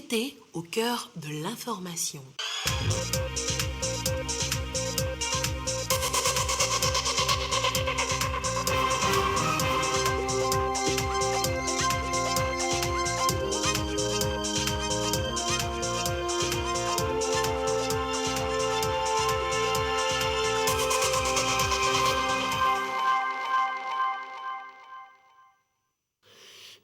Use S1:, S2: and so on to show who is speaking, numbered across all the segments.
S1: été au cœur de l'information.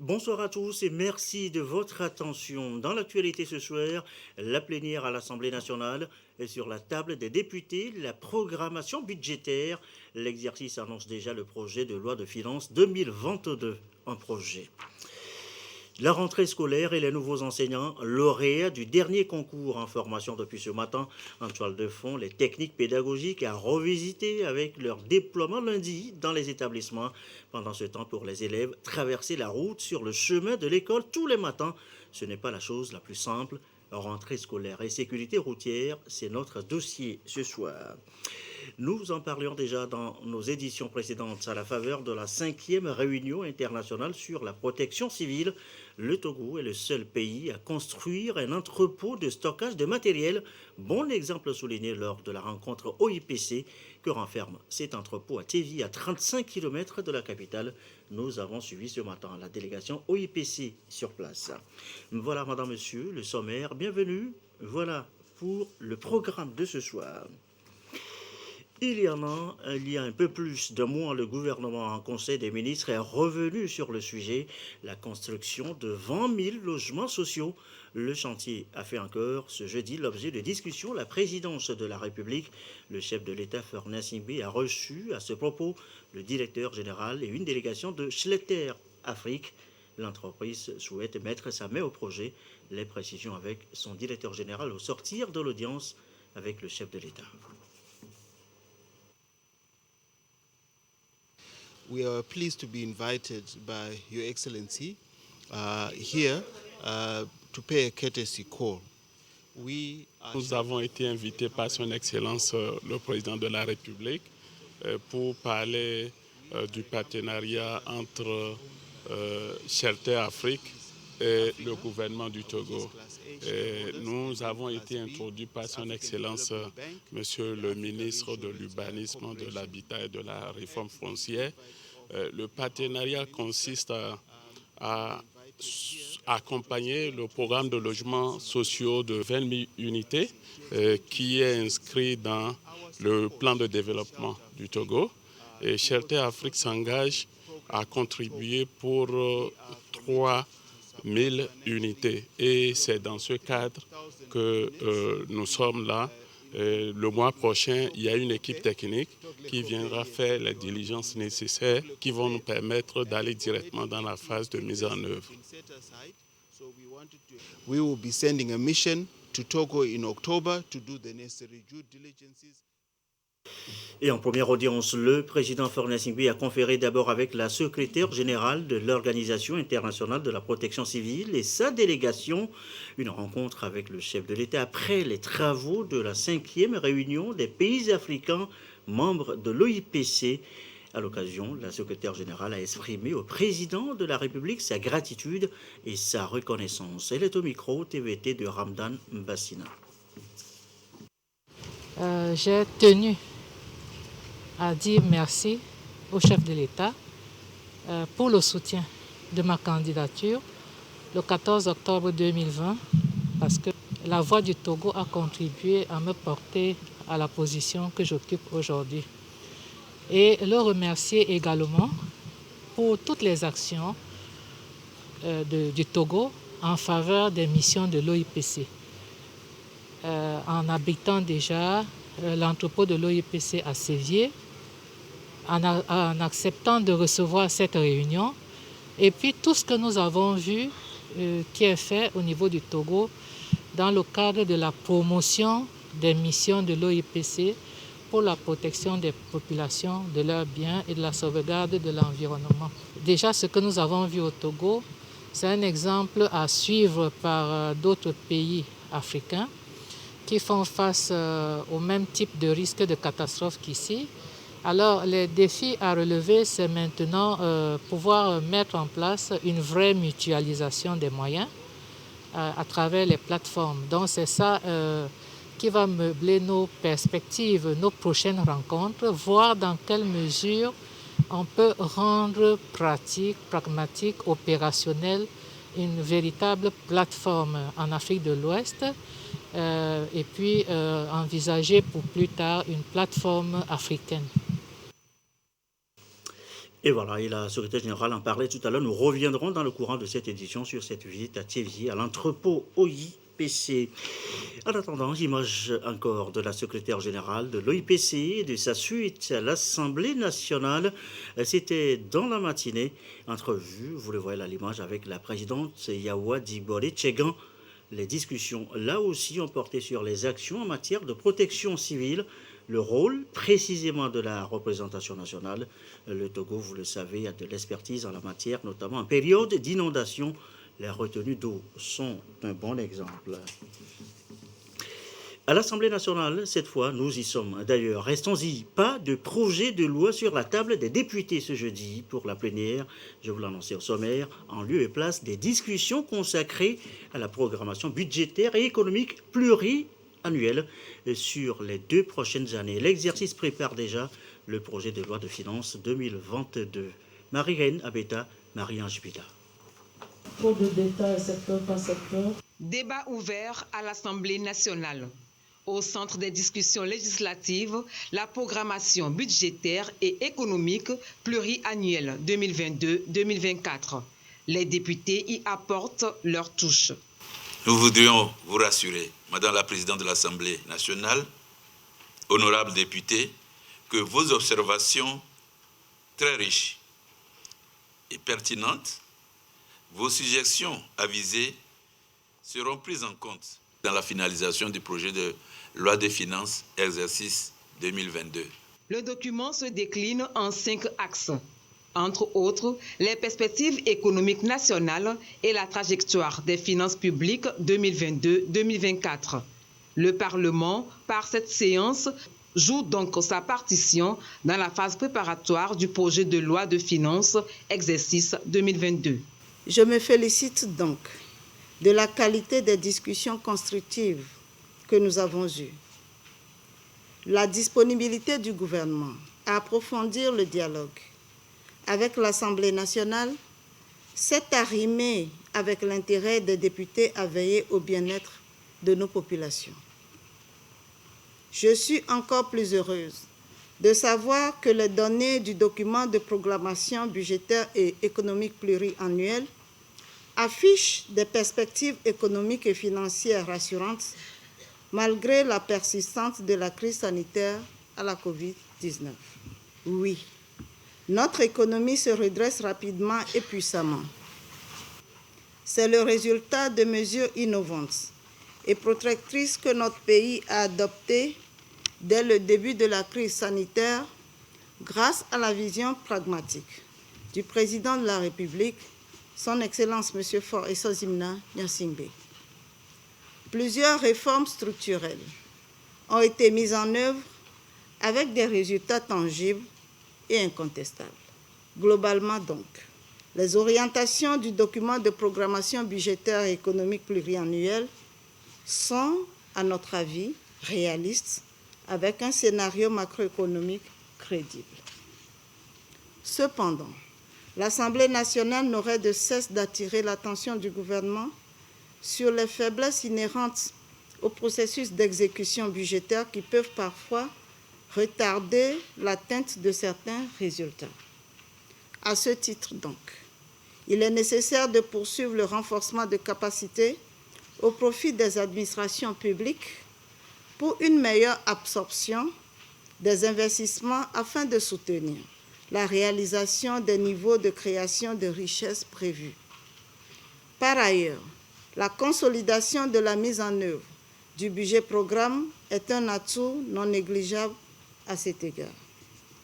S2: Bonsoir à tous et merci de votre attention. Dans l'actualité ce soir, la plénière à l'Assemblée nationale est sur la table des députés, la programmation budgétaire. L'exercice annonce déjà le projet de loi de finances 2022 en projet. La rentrée scolaire et les nouveaux enseignants lauréats du dernier concours en formation depuis ce matin en toile de fond, les techniques pédagogiques à revisiter avec leur déploiement lundi dans les établissements. Pendant ce temps, pour les élèves, traverser la route sur le chemin de l'école tous les matins, ce n'est pas la chose la plus simple. Rentrée scolaire et sécurité routière, c'est notre dossier ce soir. Nous en parlions déjà dans nos éditions précédentes à la faveur de la 5e réunion internationale sur la protection civile. Le Togo est le seul pays à construire un entrepôt de stockage de matériel. Bon exemple souligné lors de la rencontre OIPC que renferme cet entrepôt à Tévi, à 35 km de la capitale. Nous avons suivi ce matin la délégation OIPC sur place. Voilà, madame, monsieur, le sommaire. Bienvenue. Voilà pour le programme de ce soir. Il y a un peu plus de mois, le gouvernement en Conseil des ministres est revenu sur le sujet, la construction de 20 000 logements sociaux. Le chantier a fait encore ce jeudi l'objet de discussions. La présidence de la République, le chef de l'État Fornas Ingbe, a reçu à ce propos le directeur général et une délégation de Schletter Afrique. L'entreprise souhaite mettre sa main au projet. Les précisions avec son directeur général au sortir de l'audience avec le chef de l'État.
S3: We are pleased to be invited by Your Excellency here to pay a courtesy call.
S4: Nous avons été invités par Son Excellence le Président de la République pour parler du partenariat entre Shelter Afrique et le gouvernement du Togo. Nous avons été introduits par Son Excellence Monsieur le ministre de l'Urbanisme, de l'Habitat et de la Réforme foncière. Le partenariat consiste à accompagner le programme de logements sociaux de 20 000 unités qui est inscrit dans le plan de développement du Togo. Et Shelter Afrique s'engage à contribuer pour 3 000 unités. Et c'est dans ce cadre que nous sommes là. Le mois prochain, il y a une équipe technique qui viendra faire les diligences nécessaires qui vont nous permettre d'aller directement dans la phase de mise en œuvre.
S3: We will be sending a mission to Togo in October to do the necessary due diligences.
S2: Et en première audience, le président Fornas Ingbe a conféré d'abord avec la secrétaire générale de l'Organisation internationale de la protection civile et sa délégation. Une rencontre avec le chef de l'État après les travaux de la 5e réunion des pays africains membres de l'OIPC. À l'occasion, la secrétaire générale a exprimé au président de la République sa gratitude et sa reconnaissance. Elle est au micro TVT de Ramdan Mbassina.
S5: J'ai tenu à dire merci au chef de l'État pour le soutien de ma candidature le 14 octobre 2020 parce que la voix du Togo a contribué à me porter à la position que j'occupe aujourd'hui. Et le remercier également pour toutes les actions du Togo en faveur des missions de l'OIPC. En habitant déjà l'entrepôt de l'OIPC à Sévier, en acceptant de recevoir cette réunion, et puis tout ce que nous avons vu qui est fait au niveau du Togo dans le cadre de la promotion des missions de l'OIPC pour la protection des populations, de leurs biens et de la sauvegarde de l'environnement. Déjà, ce que nous avons vu au Togo, c'est un exemple à suivre par d'autres pays africains qui font face au même type de risque de catastrophe qu'ici. Alors, les défis à relever, c'est maintenant pouvoir mettre en place une vraie mutualisation des moyens à travers les plateformes. Donc c'est ça qui va meubler nos perspectives, nos prochaines rencontres, voir dans quelle mesure on peut rendre pratique, pragmatique, opérationnelle une véritable plateforme en Afrique de l'Ouest et puis envisager pour plus tard une plateforme africaine.
S2: Et voilà, et la secrétaire générale en parlait tout à l'heure. Nous reviendrons dans le courant de cette édition sur cette visite à Thiéviers, à l'entrepôt OIPC. En attendant, image encore de la secrétaire générale de l'OIPC et de sa suite à l'Assemblée nationale. C'était dans la matinée, entrevue, vous le voyez à l'image, avec la présidente Yawa Dibore Tchegan. Les discussions, là aussi, ont porté sur les actions en matière de protection civile, le rôle précisément de la représentation nationale. Le Togo, vous le savez, a de l'expertise en la matière, notamment en période d'inondation. Les retenues d'eau sont un bon exemple. À l'Assemblée nationale, cette fois, nous y sommes. D'ailleurs, restons-y, pas de projet de loi sur la table des députés ce jeudi pour la plénière. Je vous l'annonçais au sommaire, en lieu et place des discussions consacrées à la programmation budgétaire et économique pluriannuelle sur les 2 prochaines années. L'exercice prépare déjà le projet de loi de finances 2022. Marie-Reine Abeta, Marie-Ange Bida.
S6: Trop de détails secteur par secteur.
S7: Débat ouvert à l'Assemblée nationale. Au centre des discussions législatives, la programmation budgétaire et économique pluriannuelle 2022-2024. Les députés y apportent leur touche.
S8: Nous voudrions vous rassurer, Madame la Présidente de l'Assemblée nationale, honorables députés, que vos observations très riches et pertinentes, vos suggestions avisées seront prises en compte dans la finalisation du projet de loi des finances exercice 2022.
S7: Le document se décline en 5 axes. Entre autres, les perspectives économiques nationales et la trajectoire des finances publiques 2022-2024. Le Parlement, par cette séance, joue donc sa partition dans la phase préparatoire du projet de loi de finances exercice 2022.
S6: Je me félicite donc de la qualité des discussions constructives que nous avons eues. La disponibilité du gouvernement à approfondir le dialogue avec l'Assemblée nationale s'est arrimée avec l'intérêt des députés à veiller au bien-être de nos populations. Je suis encore plus heureuse de savoir que les données du document de programmation budgétaire et économique pluriannuel affichent des perspectives économiques et financières rassurantes malgré la persistance de la crise sanitaire à la COVID-19. Oui, notre économie se redresse rapidement et puissamment. C'est le résultat de mesures innovantes et protectrices que notre pays a adoptées dès le début de la crise sanitaire grâce à la vision pragmatique du président de la République, son Excellence M. Faure Essozimna Gnassingbé. Plusieurs réformes structurelles ont été mises en œuvre avec des résultats tangibles et incontestables. Globalement donc, les orientations du document de programmation budgétaire et économique pluriannuel sont, à notre avis, réalistes avec un scénario macroéconomique crédible. Cependant, l'Assemblée nationale n'aurait de cesse d'attirer l'attention du gouvernement sur les faiblesses inhérentes au processus d'exécution budgétaire qui peuvent parfois retarder l'atteinte de certains résultats. À ce titre donc, il est nécessaire de poursuivre le renforcement de capacités au profit des administrations publiques pour une meilleure absorption des investissements afin de soutenir la réalisation des niveaux de création de richesses prévus. Par ailleurs, la consolidation de la mise en œuvre du budget programme est un atout non négligeable à cet égard.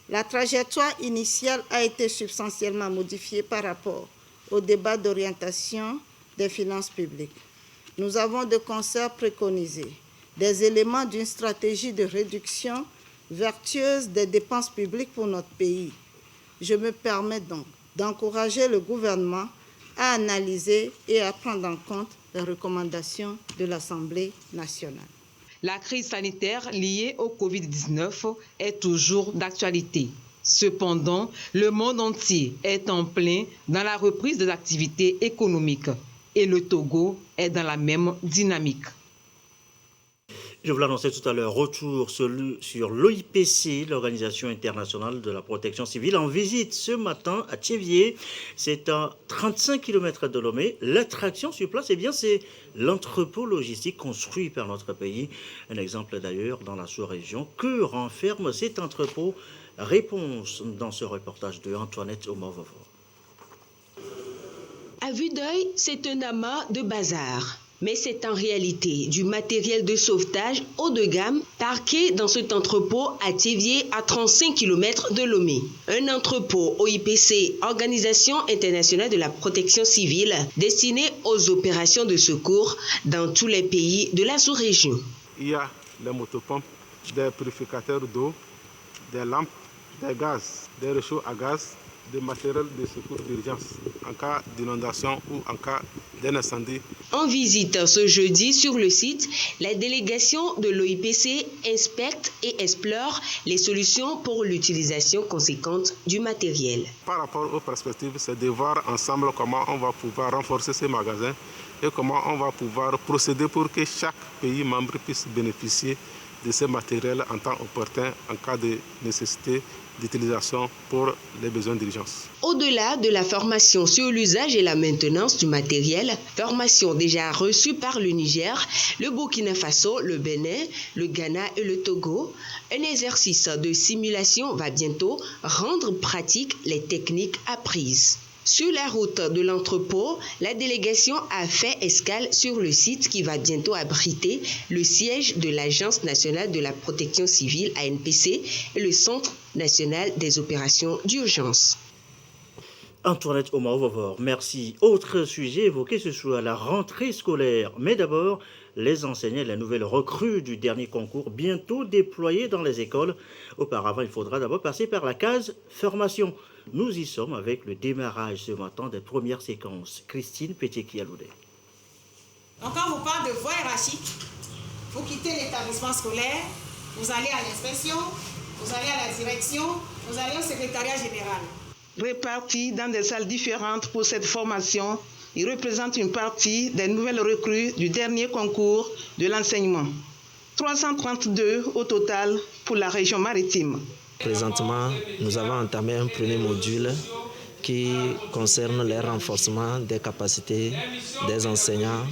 S6: La trajectoire initiale a été substantiellement modifiée par rapport au débat d'orientation des finances publiques. Nous avons de concert préconisé des éléments d'une stratégie de réduction vertueuse des dépenses publiques pour notre pays. Je me permets donc d'encourager le gouvernement à analyser et à prendre en compte les recommandations de l'Assemblée nationale.
S7: La crise sanitaire liée au Covid-19 est toujours d'actualité. Cependant, le monde entier est en plein dans la reprise des activités économiques et le Togo est dans la même dynamique.
S2: Je vous l'annonçais tout à l'heure, retour sur l'OIPC, l'Organisation internationale de la protection civile, en visite ce matin à Thiévié. C'est à 35 km de Lomé. L'attraction sur place, eh bien, c'est l'entrepôt logistique construit par notre pays. Un exemple d'ailleurs dans la sous-région. Que renferme cet entrepôt? Réponse dans ce reportage de Antoinette Omovovo.
S9: À vue d'œil, c'est un amas de bazar. Mais c'est en réalité du matériel de sauvetage haut de gamme parqué dans cet entrepôt à Thiévié à 35 km de Lomé. Un entrepôt OIPC, Organisation internationale de la protection civile, destiné aux opérations de secours dans tous les pays de la sous-région.
S10: Il y a les motopompes, des purificateurs d'eau, des lampes, des gaz, des réchauds à gaz, des matériels de secours d'urgence en cas d'inondation ou en cas d'un incendie.
S9: En visite ce jeudi sur le site, la délégation de l'OIPC inspecte et explore les solutions pour l'utilisation conséquente du matériel.
S10: Par rapport aux perspectives, c'est de voir ensemble comment on va pouvoir renforcer ces magasins et comment on va pouvoir procéder pour que chaque pays membre puisse bénéficier de ces matériels en temps opportun en cas de nécessité d'utilisation pour les besoins d'urgence.
S9: Au-delà de la formation sur l'usage et la maintenance du matériel, formation déjà reçue par le Niger, le Burkina Faso, le Bénin, le Ghana et le Togo, un exercice de simulation va bientôt rendre pratique les techniques apprises. Sur la route de l'entrepôt, la délégation a fait escale sur le site qui va bientôt abriter le siège de l'Agence nationale de la protection civile ANPC et le Centre national des opérations d'urgence.
S2: Antoinette Omovovo, merci. Autre sujet évoqué ce soir, la rentrée scolaire. Mais d'abord, les enseignants et la nouvelle recrue du dernier concours bientôt déployés dans les écoles. Auparavant, il faudra d'abord passer par la case formation. Nous y sommes avec le démarrage ce matin des premières séquences. Christine Pétikialoudet.
S11: Donc quand on parle de voie hiérarchique, vous quittez l'établissement scolaire, vous allez à l'inspection, vous allez à la direction, vous allez au secrétariat général.
S12: Répartis dans des salles différentes pour cette formation, ils représentent une partie des nouvelles recrues du dernier concours de l'enseignement. 332 au total pour la région maritime.
S13: Présentement, nous avons entamé un premier module qui concerne le renforcement des capacités des enseignants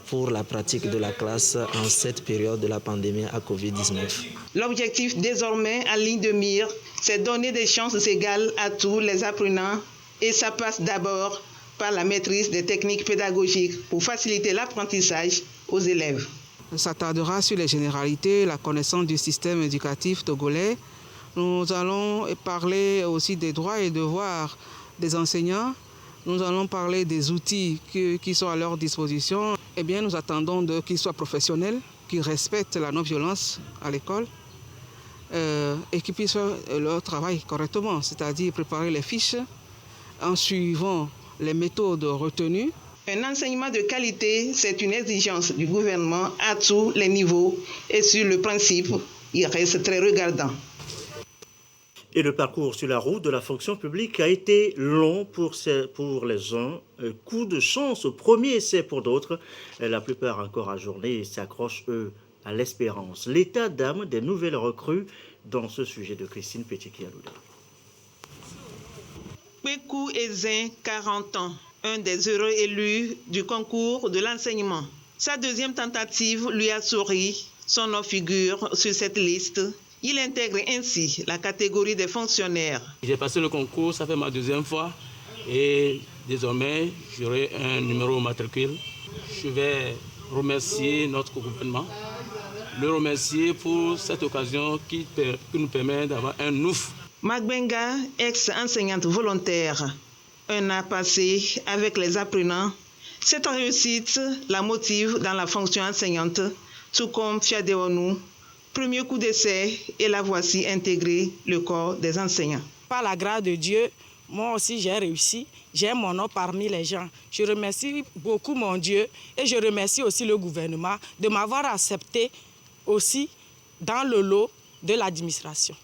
S13: pour la pratique de la classe en cette période de la pandémie à Covid-19.
S12: L'objectif désormais en ligne de mire, c'est donner des chances égales à tous les apprenants et ça passe d'abord par la maîtrise des techniques pédagogiques pour faciliter l'apprentissage aux élèves.
S14: On s'attardera sur les généralités, la connaissance du système éducatif togolais. Nous allons parler aussi des droits et devoirs des enseignants. Nous allons parler des outils qui sont à leur disposition. Eh bien, nous attendons qu'ils soient professionnels, qu'ils respectent la non-violence à l'école et qu'ils puissent faire leur travail correctement, c'est-à-dire préparer les fiches en suivant les méthodes retenues.
S12: Un enseignement de qualité, c'est une exigence du gouvernement à tous les niveaux et sur le principe, il reste très regardant.
S2: Et le parcours sur la route de la fonction publique a été long pour les uns, coup de chance au premier essai pour d'autres. La plupart encore ajournés s'accrochent, eux, à l'espérance. L'état d'âme des nouvelles recrues dans ce sujet de Christine Pétikialoudet.
S12: Pékou Ezin, 40 ans, un des heureux élus du concours de l'enseignement. Sa deuxième tentative lui a souri, son nom figure sur cette liste. Il intègre ainsi la catégorie des fonctionnaires.
S15: J'ai passé le concours, ça fait ma deuxième fois et désormais j'aurai un numéro matricule. Je vais remercier notre gouvernement, le remercier pour cette occasion qui nous permet d'avoir un ouf.
S12: Magbenga, ex-enseignante volontaire, un an passé avec les apprenants. Cette réussite la motive dans la fonction enseignante, tout comme Fiadeonu. Premier coup d'essai et la voici intégrer le corps des enseignants.
S16: Par la grâce de Dieu, moi aussi j'ai réussi, j'ai mon nom parmi les gens. Je remercie beaucoup mon Dieu et je remercie aussi le gouvernement de m'avoir accepté aussi dans le lot de l'administration.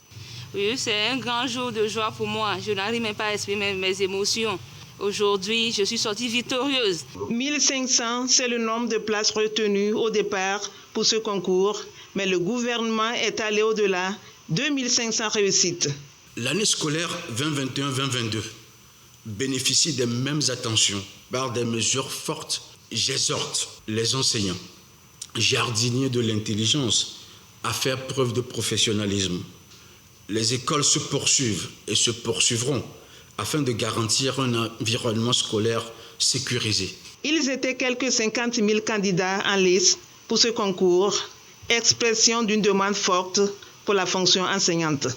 S17: Oui, c'est un grand jour de joie pour moi. Je n'arrive même pas à exprimer mes émotions. Aujourd'hui, je suis sortie victorieuse.
S12: 1500, c'est le nombre de places retenues au départ pour ce concours, mais le gouvernement est allé au-delà. 2500 réussites.
S18: L'année scolaire 2021-2022 bénéficie des mêmes attentions par des mesures fortes. J'exhorte les enseignants, jardiniers de l'intelligence, à faire preuve de professionnalisme. Les écoles se poursuivent et se poursuivront afin de garantir un environnement scolaire sécurisé.
S12: Ils étaient quelques 50 000 candidats en lice pour ce concours, expression d'une demande forte pour la fonction enseignante.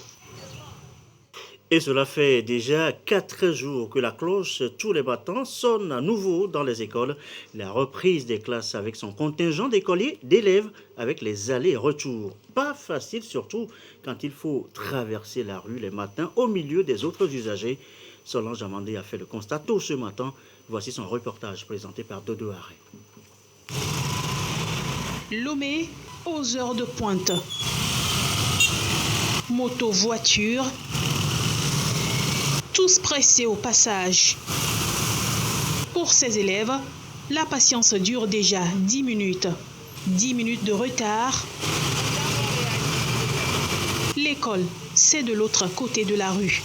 S2: Et cela fait déjà 4 jours que la cloche tous les matins sonne à nouveau dans les écoles. La reprise des classes avec son contingent d'écoliers, d'élèves, avec les allers-retours. Pas facile, surtout quand il faut traverser la rue les matins au milieu des autres usagers. Solange Amandé a fait le constat tôt ce matin. Voici son reportage présenté par Dodo Haré.
S19: Lomé aux heures de pointe. Moto, voiture, tous pressés au passage. Pour ces élèves, la patience dure déjà 10 minutes. 10 minutes de retard. L'école, c'est de l'autre côté de la rue.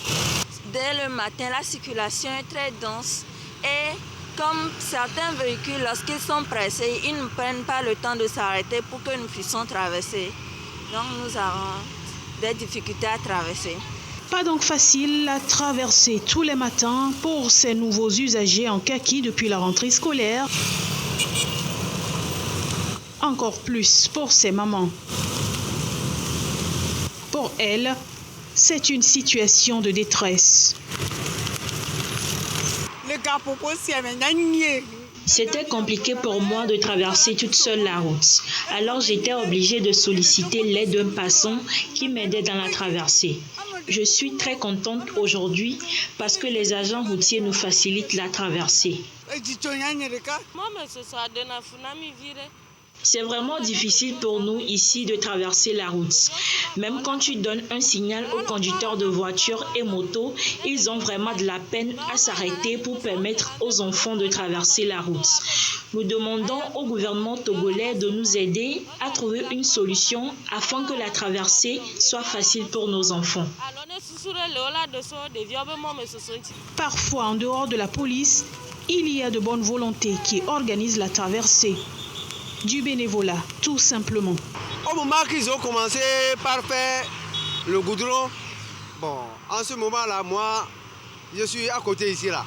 S20: Dès le matin, la circulation est très dense et comme certains véhicules, lorsqu'ils sont pressés, ils ne prennent pas le temps de s'arrêter pour que nous puissions traverser. Donc nous avons des difficultés à traverser.
S19: Pas donc facile à traverser tous les matins pour ces nouveaux usagers en kaki depuis la rentrée scolaire. Encore plus pour ces mamans. Pour elles, c'est une situation de détresse.
S21: C'était compliqué pour moi de traverser toute seule la route. Alors j'étais obligée de solliciter l'aide d'un passant qui m'aidait dans la traversée. Je suis très contente aujourd'hui parce que les agents routiers nous facilitent la traversée. C'est vraiment difficile pour nous ici de traverser la route. Même quand tu donnes un signal aux conducteurs de voitures et motos, ils ont vraiment de la peine à s'arrêter pour permettre aux enfants de traverser la route. Nous demandons au gouvernement togolais de nous aider à trouver une solution afin que la traversée soit facile pour nos enfants.
S19: Parfois, en dehors de la police, il y a de bonnes volontés qui organisent la traversée. Du bénévolat, tout simplement.
S22: Au moment qu'ils ont commencé par faire le goudron, bon, en ce moment-là, moi, je suis à côté ici, là.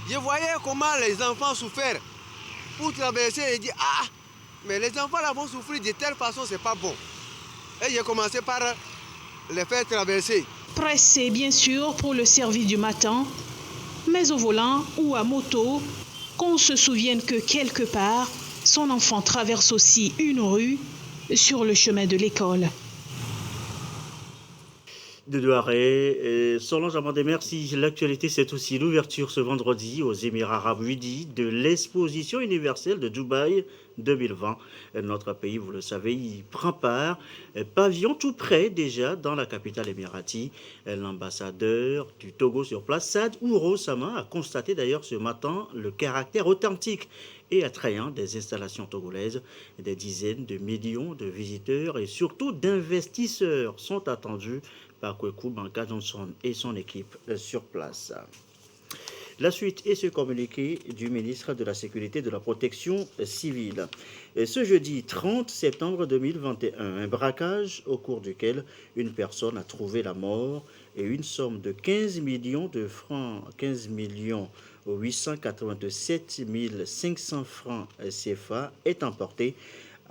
S22: Je voyais comment les enfants souffraient pour traverser et dire, ah, mais les enfants là vont souffrir de telle façon, c'est pas bon. Et j'ai commencé par les faire traverser.
S19: Pressé, bien sûr, pour le service du matin, mais au volant ou à moto, qu'on se souvienne que quelque part, son enfant traverse aussi une rue sur le chemin de l'école.
S2: De Douaré, Solange Amandé, merci. L'actualité, c'est aussi l'ouverture ce vendredi aux Émirats Arabes Unis de l'exposition universelle de Dubaï 2020. Notre pays, vous le savez, y prend part. Pavillon tout près déjà dans la capitale émirati. L'ambassadeur du Togo sur place, Saad Ouro Sama, a constaté d'ailleurs ce matin le caractère authentique et attrayant des installations togolaises. Des dizaines de millions de visiteurs et surtout d'investisseurs sont attendus par Kweku Banka Johnson et son équipe sur place. La suite est ce communiqué du ministre de la Sécurité et de la Protection civile. Et ce jeudi 30 septembre 2021, un braquage au cours duquel une personne a trouvé la mort et une somme de 15 millions de francs, 15 887 500 francs CFA est emporté,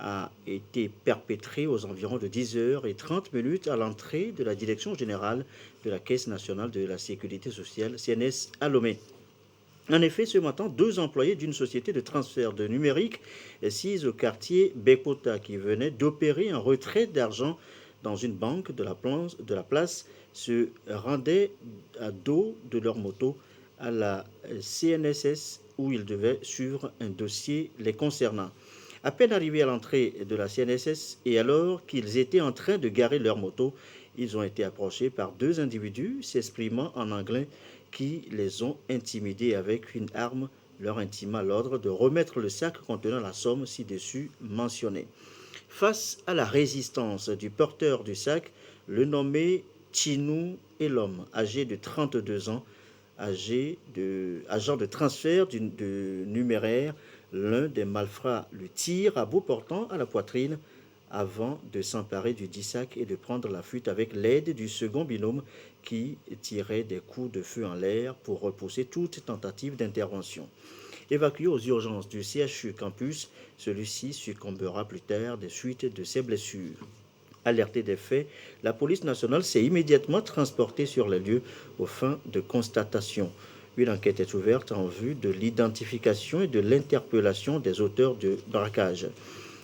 S2: a été perpétré aux environs de 10h30 à l'entrée de la Direction générale de la Caisse nationale de la Sécurité sociale, CNS à Lomé. En effet, ce matin, 2 employés d'une société de transfert de numérique sise au quartier Bekota qui venaient d'opérer un retrait d'argent dans une banque de la place se rendaient à dos de leur moto à la CNSS où ils devaient suivre un dossier les concernant. À peine arrivés à l'entrée de la CNSS et alors qu'ils étaient en train de garer leur moto, ils ont été approchés par deux individus s'exprimant en anglais qui les ont intimidés avec une arme, leur intima l'ordre de remettre le sac contenant la somme ci-dessus mentionnée. Face à la résistance du porteur du sac, le nommé Chinou est l'homme, âgé de 32 ans, agent de transfert de numéraire. L'un des malfrats le tire à bout portant à la poitrine avant de s'emparer du dit sac et de prendre la fuite avec l'aide du second binôme qui tirait des coups de feu en l'air pour repousser toute tentative d'intervention. Évacué aux urgences du CHU Campus, celui-ci succombera plus tard des suites de ses blessures. Alertée des faits, la police nationale s'est immédiatement transportée sur les lieux aux fins de constatation. Une enquête est ouverte en vue de l'identification et de l'interpellation des auteurs de braquage.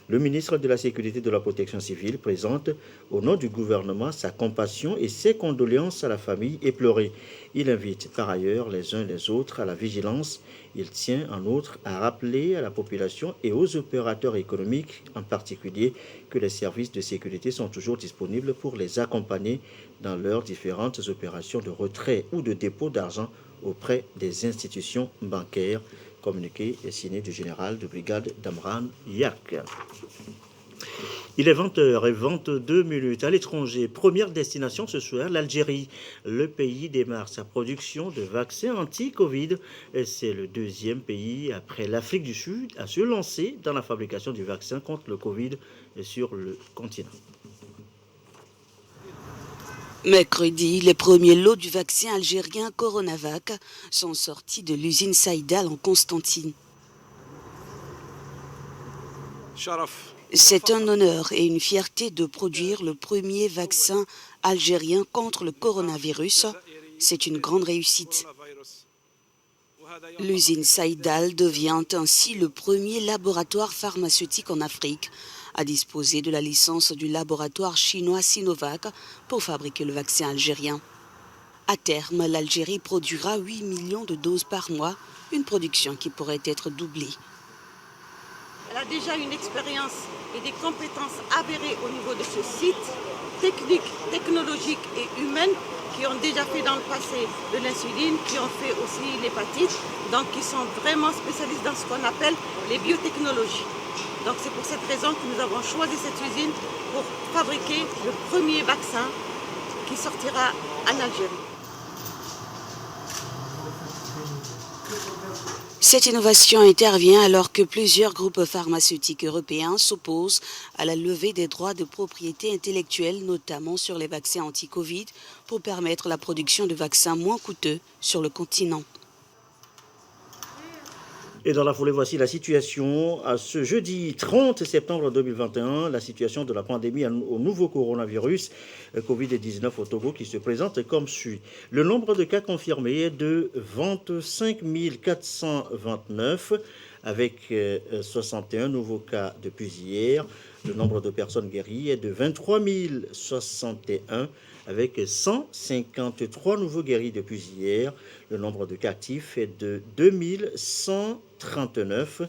S2: Le ministre de la Sécurité et de la Protection civile présente, au nom du gouvernement, sa compassion et ses condoléances à la famille éplorée. Il invite par ailleurs les uns les autres à la vigilance. Il tient en outre à rappeler à la population et aux opérateurs économiques en particulier que les services de sécurité sont toujours disponibles pour les accompagner dans leurs différentes opérations de retrait ou de dépôt d'argent auprès des institutions bancaires. Communiqué est signé du général de brigade Damran Yak. Il est 20h22 à l'étranger. Première destination ce soir, l'Algérie. Le pays démarre sa production de vaccins anti-Covid. C'est le deuxième pays après l'Afrique du Sud à se lancer dans la fabrication du vaccin contre le Covid sur le continent.
S1: Mercredi, les premiers lots du vaccin algérien Coronavac sont sortis de l'usine Saïdal en Constantine. C'est un honneur et une fierté de produire le premier vaccin algérien contre le coronavirus. C'est une grande réussite. L'usine Saïdal devient ainsi le premier laboratoire pharmaceutique en Afrique à disposer de la licence du laboratoire chinois Sinovac pour fabriquer le vaccin algérien. À terme, l'Algérie produira 8 millions de doses par mois, une production qui pourrait être doublée.
S4: Elle a déjà une expérience et des compétences avérées au niveau de ce site, techniques, technologiques et humaines, qui ont déjà fait dans le passé de l'insuline, qui ont fait aussi l'hépatite, donc qui sont vraiment spécialistes dans ce qu'on appelle les biotechnologies. Donc c'est pour cette raison que nous avons choisi cette usine pour fabriquer le premier vaccin qui sortira en Algérie.
S1: Cette innovation intervient alors que plusieurs groupes pharmaceutiques européens s'opposent à la levée des droits de propriété intellectuelle, notamment sur les vaccins anti-Covid, pour permettre la production de vaccins moins coûteux sur le continent.
S2: Et dans la foulée, voici la situation à ce jeudi 30 septembre 2021, la situation de la pandémie au nouveau coronavirus Covid-19 au Togo qui se présente comme suit. Le nombre de cas confirmés est de 25 429 avec 61 nouveaux cas depuis hier. Le nombre de personnes guéries est de 23 061 avec 153 nouveaux guéris depuis hier. Le nombre de cas actifs est de 2139.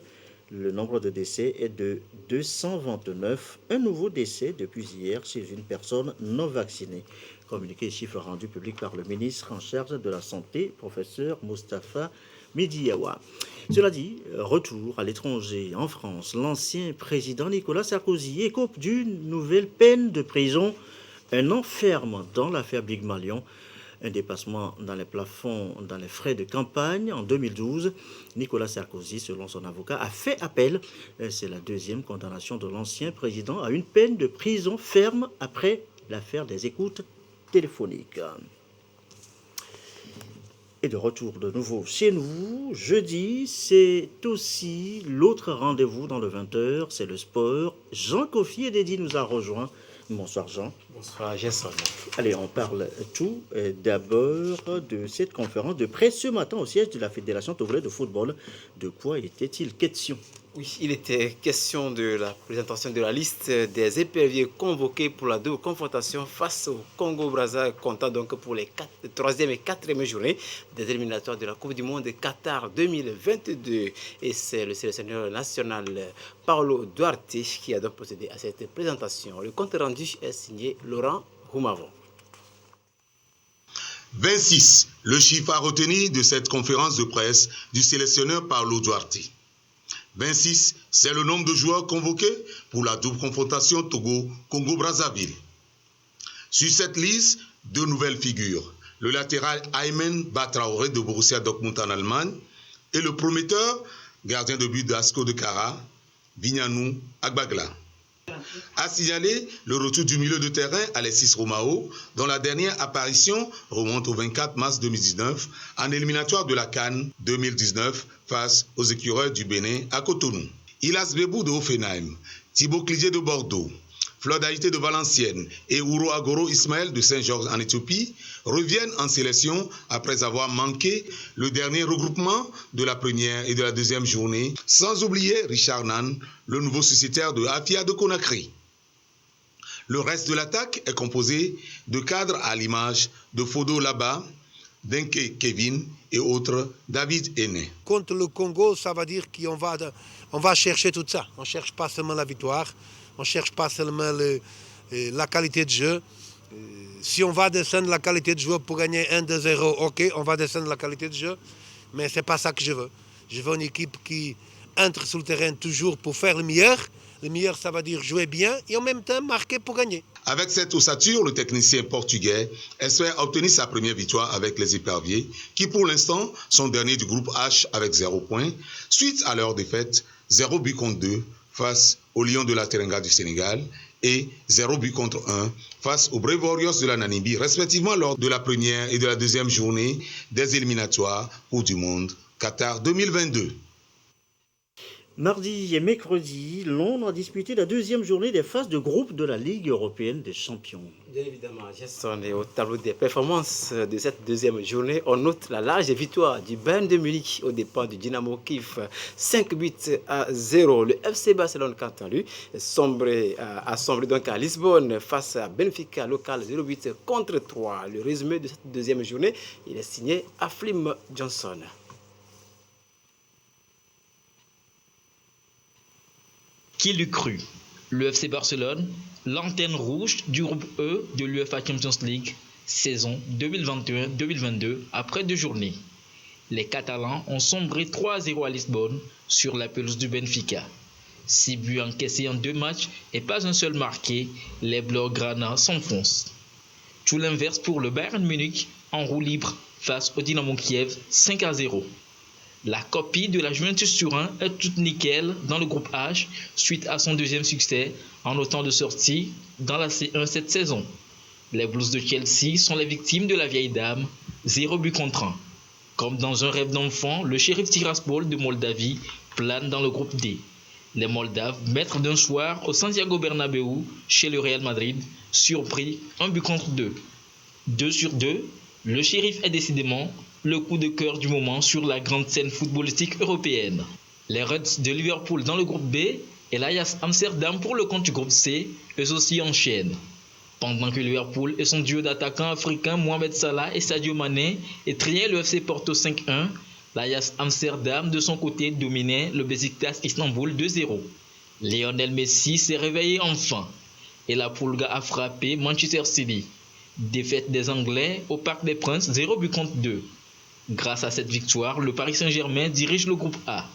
S2: Le nombre de décès est de 229. Un nouveau décès depuis hier chez une personne non vaccinée. Communiqué et chiffres rendus publics par le ministre en charge de la Santé, professeur Moustapha Midiawa. Cela dit, retour à l'étranger. En France, l'ancien président Nicolas Sarkozy écope d'une nouvelle peine de prison. Un an ferme dans l'affaire Big Malion, un dépassement dans les plafonds, dans les frais de campagne en 2012. Nicolas Sarkozy, selon son avocat, a fait appel. C'est la deuxième condamnation de l'ancien président à une peine de prison ferme après l'affaire des écoutes téléphoniques. Et de retour de nouveau chez nous, jeudi, c'est aussi l'autre rendez-vous dans le 20h, c'est le sport. Jean Kofi et Dédi nous a rejoints. Bonsoir Jean.
S23: Bonsoir Gerson.
S2: Allez, on parle tout d'abord de cette conférence de presse ce matin au siège de la Fédération togolaise de football. De quoi était-il question ?
S3: Oui, il était question de la présentation de la liste des éperviers convoqués pour la double confrontation face au Congo-Brazza, comptant donc pour les 3e et 4e journées des éliminatoires de la Coupe du Monde Qatar 2022. Et c'est le sélectionneur national Paulo Duarte qui a donc procédé à cette présentation. Le compte rendu est signé Laurent Roumavon.
S5: 26, le chiffre à retenir de cette conférence de presse du sélectionneur Paulo Duarte. 26, c'est le nombre de joueurs convoqués pour la double confrontation Togo-Congo-Brazzaville. Sur cette liste, 2 nouvelles figures. Le latéral Aymen Batraoré de Borussia Dortmund en Allemagne et le prometteur, gardien de but d'Asco de Cara, Vignanou Agbagla. A signaler le retour du milieu de terrain Alexis Romao, dont la dernière apparition remonte au 24 mars 2019 en éliminatoire de la CAN 2019 face aux écureuils du Bénin à Cotonou. Ilas Bebou de Hoffenheim, Thibaut Clidier de Bordeaux, Fleur Daïté de Valenciennes et Ouro Agoro Ismaël de Saint-Georges en Éthiopie reviennent en sélection après avoir manqué le dernier regroupement de la première et de la deuxième journée, sans oublier Richard Nan, le nouveau sociétaire de Afia de Conakry. Le reste de l'attaque est composé de cadres à l'image de Fodo Laba, Denke Kevin et autres David Henné.
S22: Contre le Congo, ça veut dire qu'on va chercher tout ça. On ne cherche pas seulement la victoire. On ne cherche pas seulement la qualité de jeu. Si on va descendre la qualité de jeu pour gagner 1-2-0, ok, on va descendre la qualité de jeu. Mais ce n'est pas ça que je veux. Je veux une équipe qui entre sur le terrain toujours pour faire le meilleur. Le meilleur, ça veut dire jouer bien et en même temps marquer pour gagner.
S5: Avec cette ossature, le technicien portugais espère obtenir sa première victoire avec les éperviers, qui pour l'instant sont derniers du groupe H avec 0 points, suite à leur défaite 0 but contre 2 face aux Lions de la Teranga du Sénégal et 0 but contre 1 face aux Brave Warriors de la Namibie, respectivement lors de la première et de la deuxième journée des éliminatoires Coupe du Monde Qatar 2022.
S2: Mardi et mercredi, Londres a disputé la deuxième journée des phases de groupe de la Ligue européenne des champions.
S3: Bien évidemment, Jason, et au tableau des performances de cette deuxième journée, on note la large victoire du Bayern de Munich au départ du Dynamo Kiev, 5-0. Le FC Barcelone, quant à lui, a sombré donc à Lisbonne face à Benfica local 0-8 contre 3. Le résumé de cette deuxième journée, il est signé Aflim Johnson.
S23: Qui l'eût cru? Le FC Barcelone, l'antenne rouge du groupe E de l'UEFA Champions League, saison 2021-2022, après 2 journées. Les Catalans ont sombré 3-0 à Lisbonne sur la pelouse du Benfica. 6 buts encaissés en 2 matchs et pas un seul marqué, les Blaugrana s'enfoncent. Tout l'inverse pour le Bayern Munich en roue libre face au Dynamo Kiev 5-0. La copie de la Juventus Turin est toute nickel dans le groupe H suite à son deuxième succès en autant de sorties dans la C1 cette saison. Les Blues de Chelsea sont les victimes de la vieille dame, 0 but contre 1. Comme dans un rêve d'enfant, le Sheriff Tiraspol de Moldavie plane dans le groupe D. Les Moldaves, maîtres d'un soir au Santiago Bernabéu chez le Real Madrid, surpris 1 but contre 2. 2 sur 2, le Sheriff est décidément le coup de cœur du moment sur la grande scène footballistique européenne. Les Reds de Liverpool dans le groupe B et l'Ajax Amsterdam pour le compte du groupe C, eux aussi enchaînent. Pendant que Liverpool et son duo d'attaquants africains Mohamed Salah et Sadio Mané étriaient le FC Porto 5-1, l'Ajax Amsterdam de son côté dominait le Beşiktaş Istanbul 2-0. Lionel Messi s'est réveillé enfin et la Pulga a frappé Manchester City. Défaite des Anglais au Parc des Princes 0 but contre 2. Grâce à cette victoire, le Paris Saint-Germain dirige le groupe A.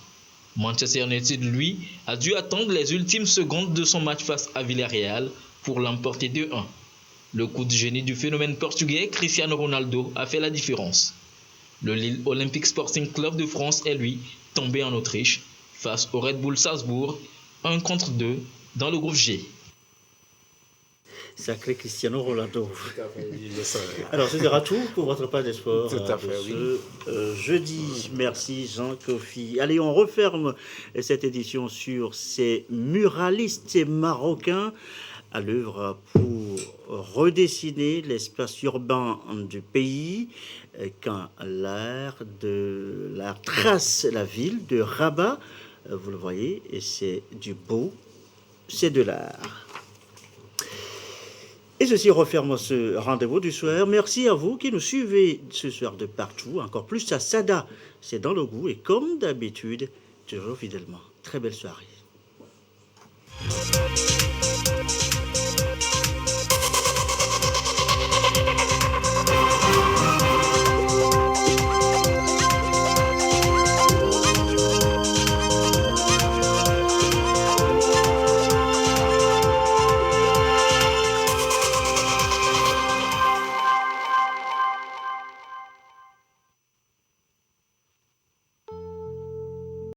S23: Manchester United, lui, a dû attendre les ultimes secondes de son match face à Villarreal pour l'emporter 2-1. Le coup de génie du phénomène portugais Cristiano Ronaldo a fait la différence. Le Lille Olympic Sporting Club de France est, lui, tombé en Autriche face au Red Bull Salzbourg 1 contre 2 dans le groupe G.
S2: Sacré Cristiano Ronaldo. Alors, ce sera tout pour votre page des sports jeudi. Merci Jean-Kofi. Allez, on referme cette édition sur ces muralistes marocains à l'œuvre pour redessiner l'espace urbain du pays quand l'art trace la ville de Rabat Vous le voyez, et c'est du beau, c'est de l'art. Et ceci referme ce rendez-vous du soir. Merci à vous qui nous suivez ce soir de partout, encore plus à Sada, c'est dans le goût, et comme d'habitude, toujours fidèlement. Très belle soirée.